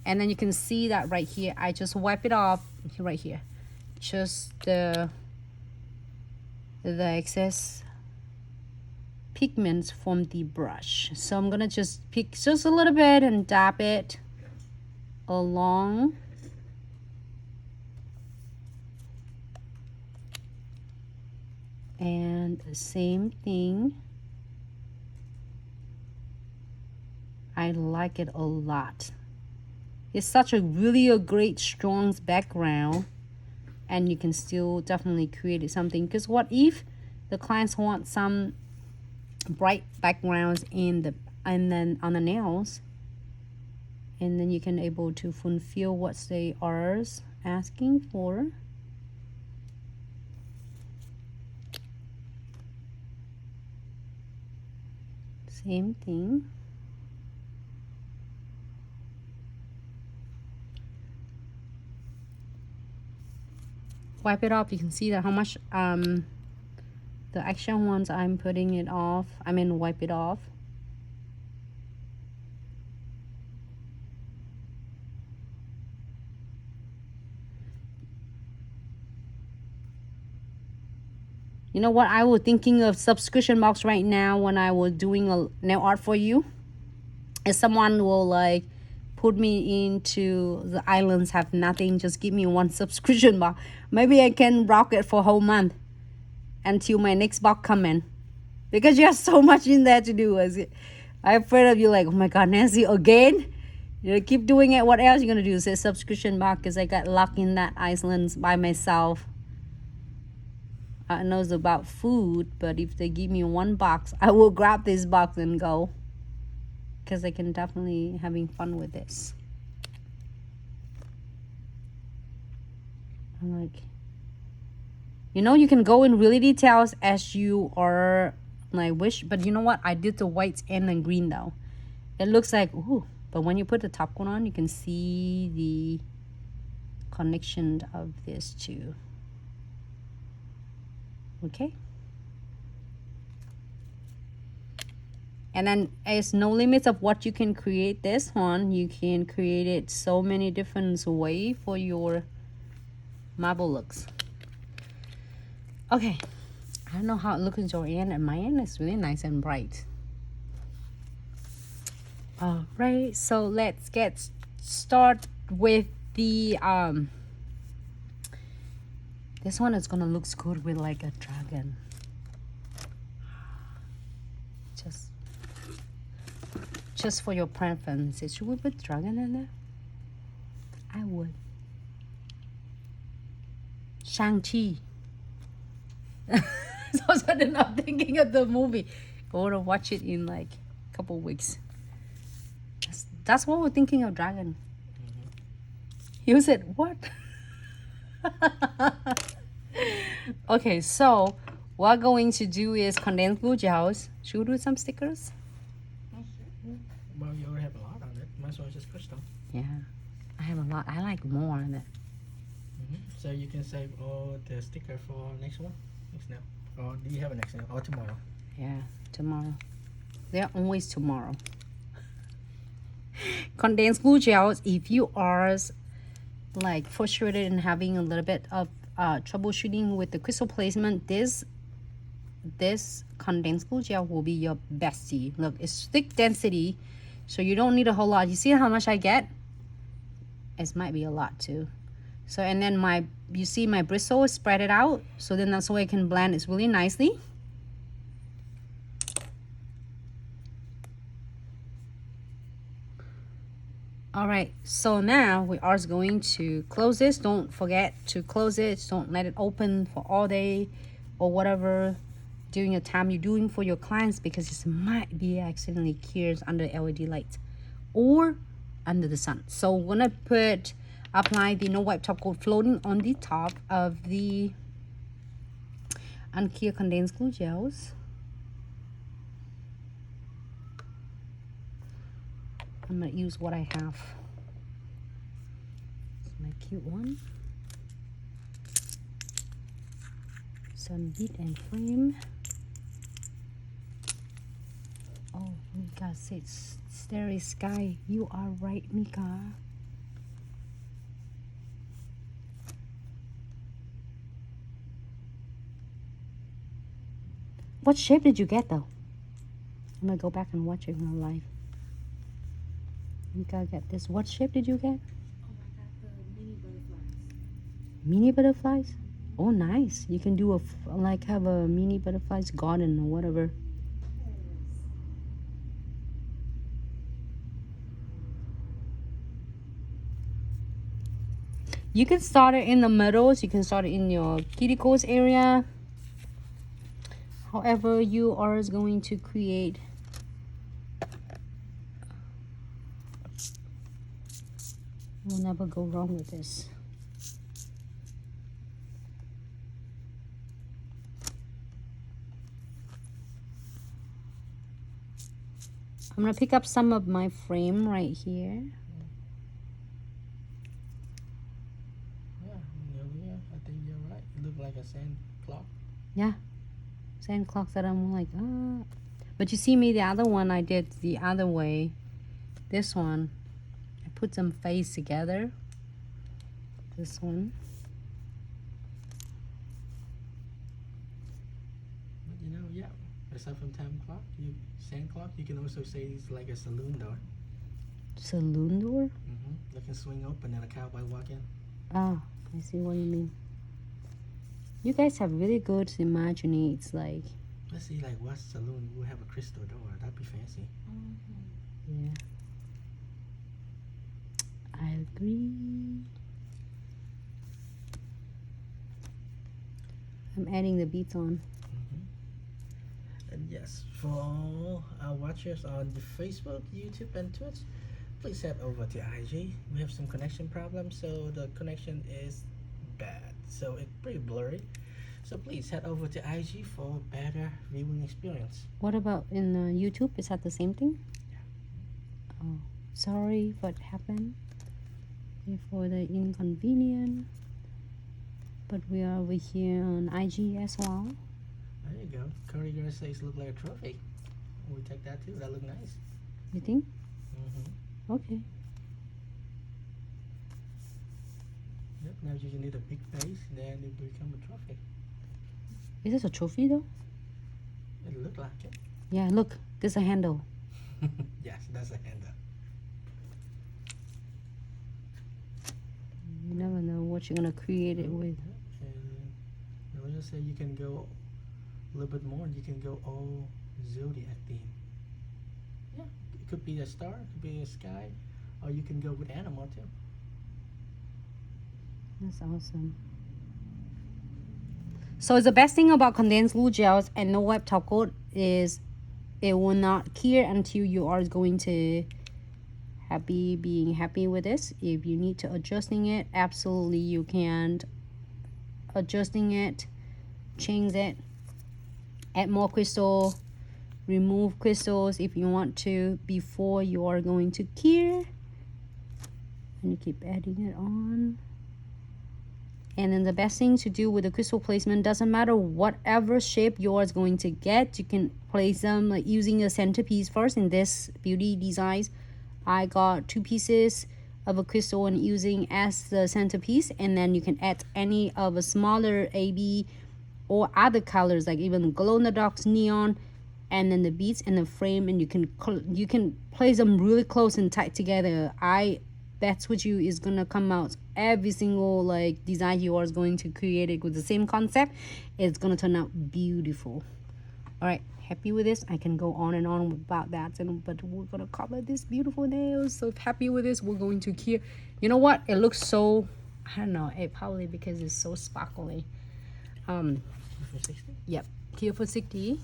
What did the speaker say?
And then you can see that right here, I just wipe it off right here. Just the excess pigments from the brush. So I'm gonna just pick just a little bit and dab it along. And the same thing. I like it a lot. It's such a really a great strong background, and you can still definitely create something. Because what if the clients want some bright backgrounds in the and then on the nails, and then you can able to fulfill what they are asking for. Same thing. Wipe it off. You can see that how much the action ones I'm putting it off. I mean wipe it off. You know what? I was thinking of subscription box right now when I was doing a nail art for you. If someone will like put me into the islands, have nothing, just give me one subscription box. Maybe I can rock it for a whole month until my next box come in. Because you have so much in there to do. I'm afraid of you like, oh my God, Nancy, again? You keep doing it. What else you gonna do? Say subscription box because I got locked in that islands by myself. I know it's about food, but if they give me one box, I will grab this box and go. Because I can definitely having fun with this. I'm like, you know, you can go in really details as you are like wish, but you know what? I did the whites and the green though. It looks like, ooh, but when you put the top coat on, you can see the connection of this too. Okay. And then there's no limits of what you can create this one. You can create it so many different ways for your marble looks. Okay. I don't know how it looks in your end, and my end is really nice and bright. All right, so let's get started with the this one is gonna look good with like a dragon. Just for your preference. Should we put dragon in there? I would. Shang-Chi. So suddenly I'm thinking of the movie. I want to watch it in like a couple weeks. That's what we're thinking of dragon. You said what? Okay, so what we're going to do is condensed glue gels. Should we do some stickers? Well, you already have a lot on it. Might as well just crystal. Yeah, I have a lot. I like more on it. So you can save all the sticker for next one, next nail. Or do you have a next nail? Or tomorrow? Yeah, tomorrow. They're always tomorrow. Condensed glue gels. If you are like frustrated and having a little bit of troubleshooting with the crystal placement, this condensed glue gel will be your bestie. Look, it's thick density, so you don't need a whole lot. You see how much I get? It might be a lot too. So, and then you see my bristle is spread it out, so then that's why I can blend it really nicely. All right, so now we are going to close this. Don't forget to close it. Don't let it open for all day or whatever during the time you're doing for your clients, because it might be accidentally cured under LED light or under the sun. So we're gonna apply the no wipe top coat floating on the top of the uncured condensed glue gels. I'm gonna use what I have. My cute one. Some heat and flame. Oh, Mika says starry sky. You are right, Mika. What shape did you get though? I'm gonna go back and watch it in real life. You gotta get this. What shape did you get? Oh, I got the mini butterflies. Mini butterflies? Oh, nice. You can do like have a mini butterflies garden or whatever. You can start it in the middles. You can start it in your cuticles area. However you are going to create. You'll never go wrong with this. I'm gonna pick up some of my frame right here. Yeah, I think you're right. It looked like a sand clock. Yeah, sand clocks that I'm like, ah. But you see me, the other one I did the other way. This one, I put some face together. This one. But you know, yeah. Aside from time clock, sand clock, you can also say it's like a saloon door. Saloon door? They can swing open and a cowboy walk in. Ah, I see what you mean. You guys have really good imagining. It's like, Let's see, like what saloon will have a crystal door? That'd be fancy. yeah. I agree. I'm adding the beads on. And yes, for all our watchers on the Facebook, YouTube, and Twitch, please head over to IG. We have some connection problems, so the connection is bad, so it's pretty blurry. So please head over to IG for better viewing experience. What about in YouTube? Is that the same thing? Yeah. Oh, sorry what happened. For the inconvenience. But we are over here on IG as well. There you go. Curry girl says look like a trophy. We take that too. That look nice. You think? Okay. Yep. Now you just need a big face, then it become a trophy. Is this a trophy though? It look like it. Yeah, look. There's a handle. Yes, that's a handle. You never know what you're gonna create it with. And let's just say you can go a little bit more. You can go all zodiac theme. Yeah, it could be a star, it could be a sky, or you can go with animal too. That's awesome. So the best thing about condensed glue gels and no web top coat is it will not cure until you are going to being happy with this. If you need to adjusting it, absolutely you can adjusting it, change it, add more crystal, remove crystals if you want to before you are going to cure, and you keep adding it on. And then the best thing to do with the crystal placement, doesn't matter whatever shape yours going to get, you can place them like using a centerpiece first. In this beauty designs, I got 2 pieces of a crystal and using as the centerpiece, and then you can add any of a smaller AB or other colors like even glow in the dark neon, and then the beads and the frame, and you can place them really close and tight together. That's what you is gonna come out. Every single like design you are going to create it with the same concept, it's gonna turn out beautiful. All right, happy with this. I can go on and on about that, but we're gonna cover this beautiful nails. So if happy with this, we're going to cure. You know what? It looks so, I don't know. It probably because it's so sparkly. For 60? Yep, cure for 60.